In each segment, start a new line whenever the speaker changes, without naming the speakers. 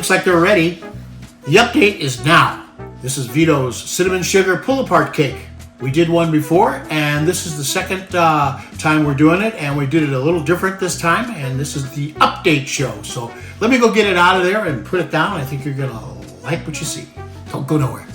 looks like they're ready. The update is now. This is Vito's cinnamon sugar pull-apart cake. We did one before, and this is the second time we're doing it, and we did it a little different this time, and this is the update show. So let me go get it out of there and put it down. I think you're gonna like what you see. Don't go nowhere.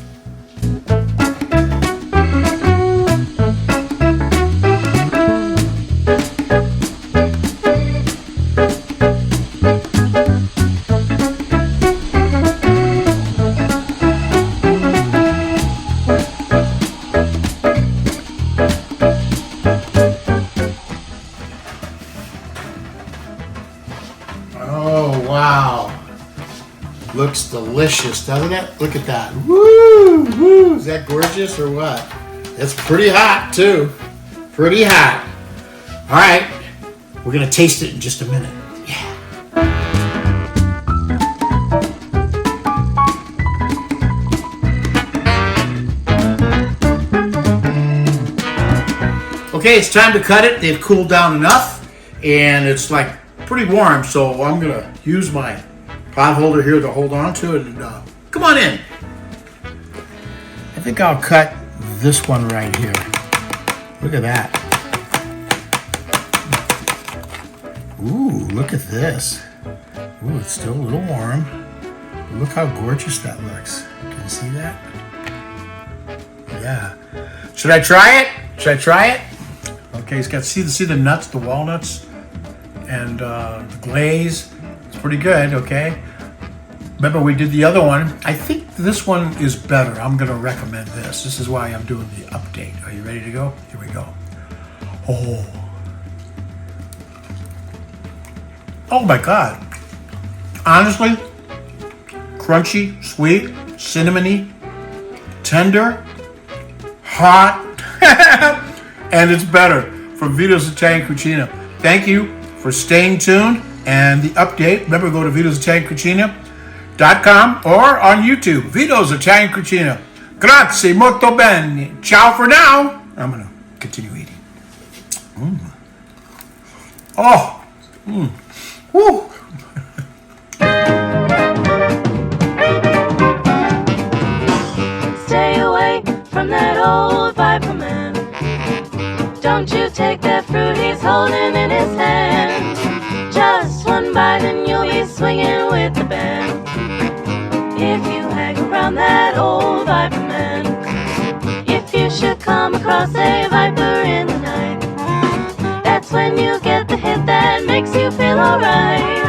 Oh, wow. Looks delicious, doesn't it? Look at that. Woo! Woo! Is that gorgeous or what? It's pretty hot, too. Pretty hot. All right. We're going to taste it in just a minute. Yeah. Okay, it's time to cut it. They've cooled down enough, and it's like pretty warm, so I'm gonna use my pot holder here to hold on to it. And come on in. I think I'll cut this one right here. Look at that. Ooh, look at this. Ooh, it's still a little warm. Look how gorgeous that looks. Can you see that? Yeah. Should I try it? Should I try it? Okay, it's got see the nuts, the walnuts, and the glaze. It's pretty good, okay? Remember we did the other one. I think this one is better. I'm gonna recommend this. This is why I'm doing the update. Are you ready to go? Here we go. Oh my God. Honestly, crunchy, sweet, cinnamony, tender, hot, and it's better from Vito's Italian Cuisine. Thank you for staying tuned, and the update, remember, go to vitositaliancuisine.com or on YouTube, Vito's Italian Cuisine. Grazie, molto bene. Ciao for now. I'm gonna continue eating. Oh, woo.
Stay away from that old Viper man. Don't you take that fruit he's holding in his hand. Just one bite and you'll be swinging with the band. If you hang around that old Viper man, if you should come across a viper in the night, that's when you get the hit that makes you feel alright.